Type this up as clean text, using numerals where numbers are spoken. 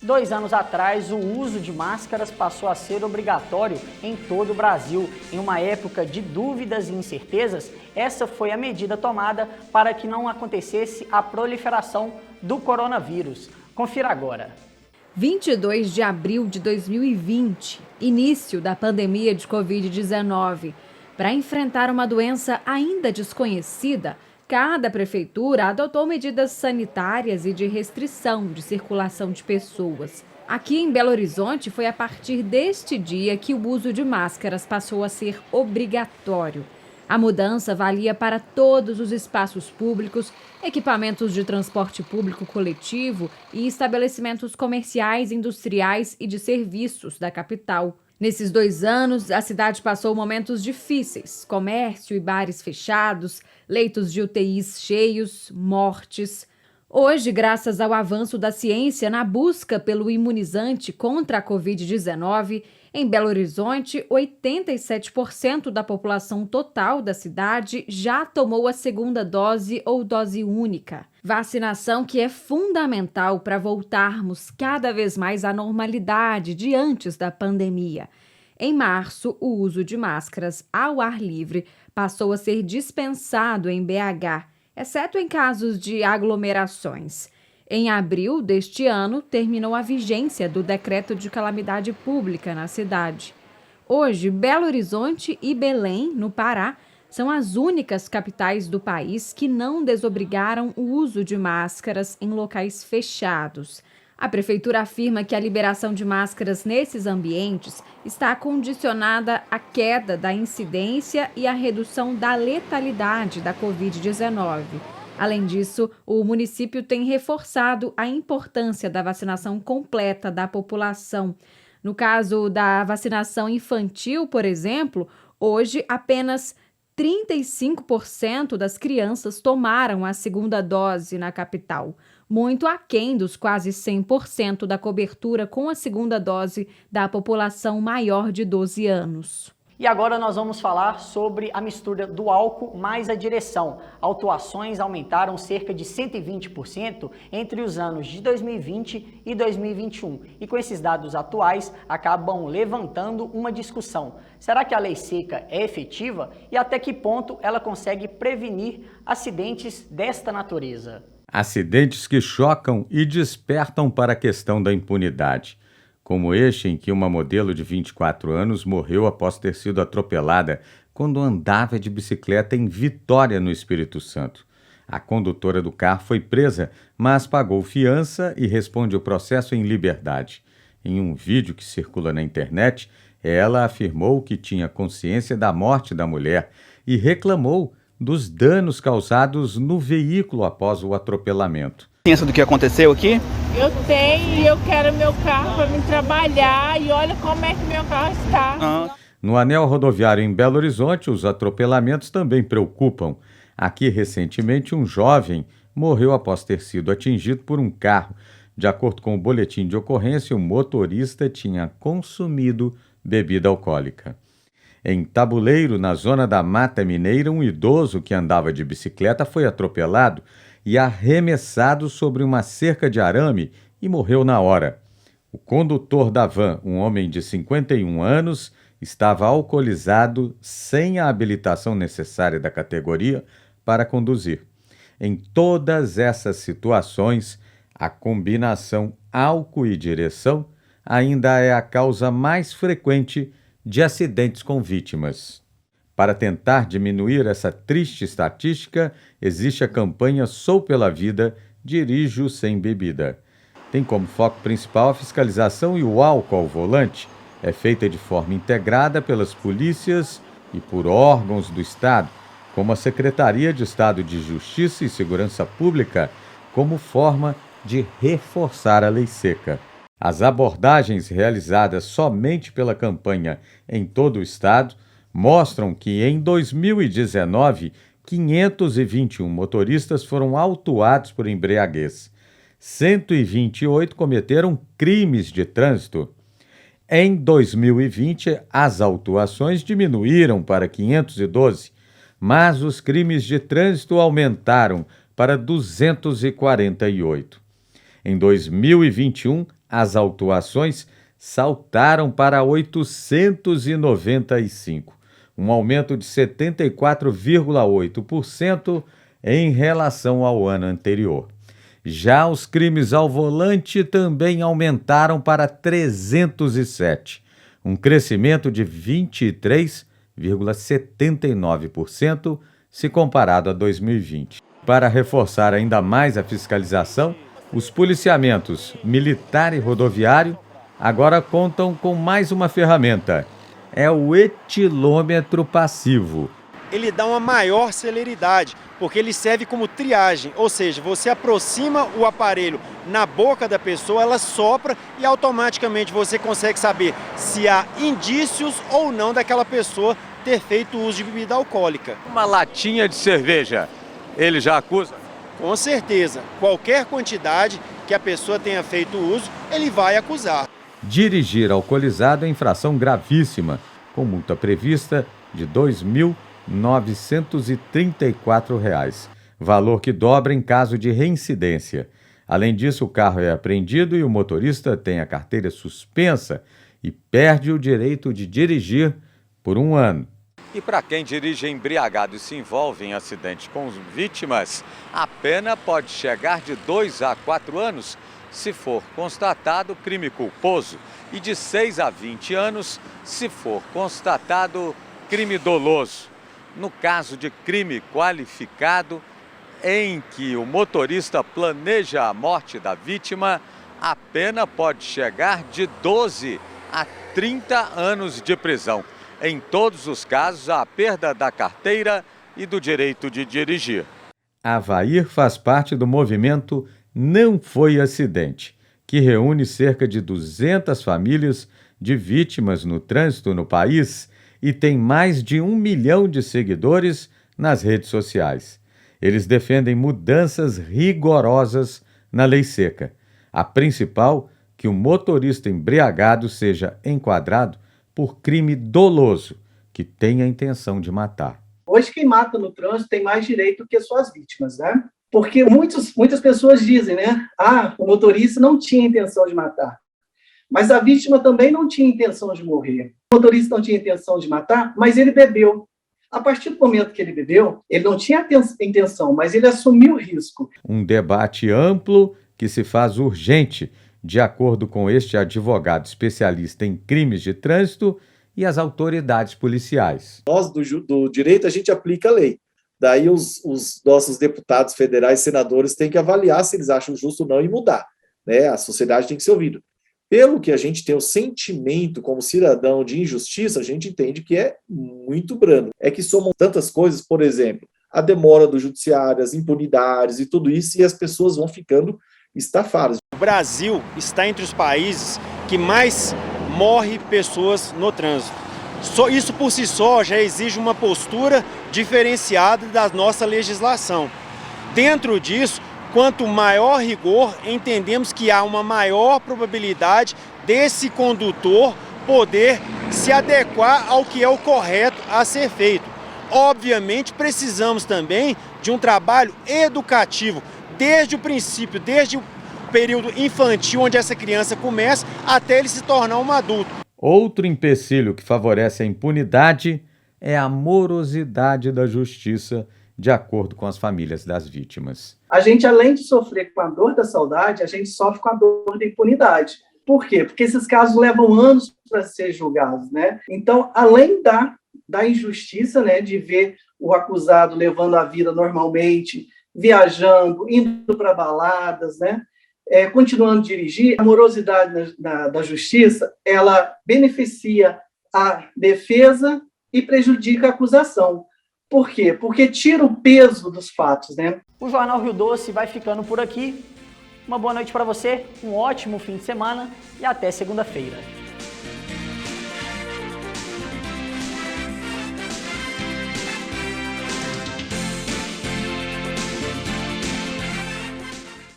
2 anos atrás, o uso de máscaras passou a ser obrigatório em todo o Brasil. Em uma época de dúvidas e incertezas, essa foi a medida tomada para que não acontecesse a proliferação do coronavírus. Confira agora. 22 de abril de 2020, início da pandemia de Covid-19. Para enfrentar uma doença ainda desconhecida, cada prefeitura adotou medidas sanitárias e de restrição de circulação de pessoas. Aqui em Belo Horizonte, foi a partir deste dia que o uso de máscaras passou a ser obrigatório. A mudança valia para todos os espaços públicos, equipamentos de transporte público coletivo e estabelecimentos comerciais, industriais e de serviços da capital. Nesses 2 anos, a cidade passou momentos difíceis: comércio e bares fechados, leitos de UTIs cheios, mortes. Hoje, graças ao avanço da ciência na busca pelo imunizante contra a Covid-19, em Belo Horizonte, 87% da população total da cidade já tomou a segunda dose ou dose única. Vacinação que é fundamental para voltarmos cada vez mais à normalidade de antes da pandemia. Em março, o uso de máscaras ao ar livre passou a ser dispensado em BH, exceto em casos de aglomerações. Em abril deste ano, terminou a vigência do decreto de calamidade pública na cidade. Hoje, Belo Horizonte e Belém, no Pará, são as únicas capitais do país que não desobrigaram o uso de máscaras em locais fechados. A prefeitura afirma que a liberação de máscaras nesses ambientes está condicionada à queda da incidência e à redução da letalidade da Covid-19. Além disso, o município tem reforçado a importância da vacinação completa da população. No caso da vacinação infantil, por exemplo, hoje apenas 35% das crianças tomaram a segunda dose na capital, muito aquém dos quase 100% da cobertura com a segunda dose da população maior de 12 anos. E agora nós vamos falar sobre a mistura do álcool mais a direção. Autuações aumentaram cerca de 120% entre os anos de 2020 e 2021. E com esses dados atuais, acabam levantando uma discussão. Será que a lei seca é efetiva? E até que ponto ela consegue prevenir acidentes desta natureza? Acidentes que chocam e despertam para a questão da impunidade, como este em que uma modelo de 24 anos morreu após ter sido atropelada quando andava de bicicleta em Vitória, no Espírito Santo. A condutora do carro foi presa, mas pagou fiança e responde o processo em liberdade. Em um vídeo que circula na internet, ela afirmou que tinha consciência da morte da mulher e reclamou dos danos causados no veículo após o atropelamento. Pensa do que aconteceu aqui? Eu tenho e eu quero meu carro para me trabalhar e olha como é que meu carro está. No anel rodoviário em Belo Horizonte, os atropelamentos também preocupam. Aqui, recentemente, um jovem morreu após ter sido atingido por um carro. De acordo com o boletim de ocorrência, o motorista tinha consumido bebida alcoólica. Em Tabuleiro, na zona da Mata Mineira, um idoso que andava de bicicleta foi atropelado e arremessado sobre uma cerca de arame e morreu na hora. O condutor da van, um homem de 51 anos, estava alcoolizado, sem a habilitação necessária da categoria para conduzir. Em todas essas situações, a combinação álcool e direção ainda é a causa mais frequente de acidentes com vítimas. Para tentar diminuir essa triste estatística, existe a campanha Sou pela Vida, Dirijo Sem Bebida. Tem como foco principal a fiscalização e o álcool ao volante é feita de forma integrada pelas polícias e por órgãos do Estado, como a Secretaria de Estado de Justiça e Segurança Pública, como forma de reforçar a lei seca. As abordagens realizadas somente pela campanha em todo o estado mostram que, em 2019, 521 motoristas foram autuados por embriaguez. 128 cometeram crimes de trânsito. Em 2020, as autuações diminuíram para 512, mas os crimes de trânsito aumentaram para 248. Em 2021, As autuações saltaram para 895, um aumento de 74,8% em relação ao ano anterior. Já os crimes ao volante também aumentaram para 307, um crescimento de 23,79% se comparado a 2020. Para reforçar ainda mais a fiscalização, os policiamentos militar e rodoviário agora contam com mais uma ferramenta. É o etilômetro passivo. Ele dá uma maior celeridade, porque ele serve como triagem, ou seja, você aproxima o aparelho na boca da pessoa, ela sopra e automaticamente você consegue saber se há indícios ou não daquela pessoa ter feito uso de bebida alcoólica. Uma latinha de cerveja, ele já acusa? Com certeza, qualquer quantidade que a pessoa tenha feito uso, ele vai acusar. Dirigir alcoolizado é infração gravíssima, com multa prevista de R$ 2.934, valor que dobra em caso de reincidência. Além disso, o carro é apreendido e o motorista tem a carteira suspensa e perde o direito de dirigir por 1 ano. E para quem dirige embriagado e se envolve em acidente com vítimas, a pena pode chegar de 2 a 4 anos se for constatado crime culposo e de 6 a 20 anos se for constatado crime doloso. No caso de crime qualificado, em que o motorista planeja a morte da vítima, a pena pode chegar de 12 a 30 anos de prisão. Em todos os casos, a perda da carteira e do direito de dirigir. Avair faz parte do movimento Não Foi Acidente, que reúne cerca de 200 famílias de vítimas no trânsito no país e tem mais de 1 milhão de seguidores nas redes sociais. Eles defendem mudanças rigorosas na lei seca. A principal, que o motorista embriagado seja enquadrado por crime doloso, que tem a intenção de matar. Hoje quem mata no trânsito tem mais direito que as suas vítimas, né? Porque muitas pessoas dizem, né? O motorista não tinha intenção de matar. Mas a vítima também não tinha intenção de morrer. O motorista não tinha intenção de matar, mas ele bebeu. A partir do momento que ele bebeu, ele não tinha intenção, mas ele assumiu o risco. Um debate amplo que se faz urgente, de acordo com este advogado especialista em crimes de trânsito e as autoridades policiais. Nós, do direito, a gente aplica a lei. Daí os nossos deputados federais, senadores, têm que avaliar se eles acham justo ou não e mudar, né? A sociedade tem que ser ouvida. Pelo que a gente tem o sentimento como cidadão de injustiça, a gente entende que é muito brando. É que somam tantas coisas, por exemplo, a demora do judiciário, as impunidades e tudo isso, e as pessoas vão ficando estafadas. O Brasil está entre os países que mais morre pessoas no trânsito. Isso por si só já exige uma postura diferenciada da nossa legislação. Dentro disso, quanto maior rigor, entendemos que há uma maior probabilidade desse condutor poder se adequar ao que é o correto a ser feito. Obviamente, precisamos também de um trabalho educativo, desde o princípio, desde o período infantil, onde essa criança começa, até ele se tornar um adulto. Outro empecilho que favorece a impunidade é a morosidade da justiça, de acordo com as famílias das vítimas. A gente, além de sofrer com a dor da saudade, a gente sofre com a dor da impunidade. Por quê? Porque esses casos levam anos para ser julgados, né? Então, além da injustiça, né, de ver o acusado levando a vida normalmente, viajando, indo para baladas, né? Continuando a dirigir, a morosidade da justiça, ela beneficia a defesa e prejudica a acusação. Por quê? Porque tira o peso dos fatos, né? O Jornal Rio Doce vai ficando por aqui. Uma boa noite para você, um ótimo fim de semana e até segunda-feira.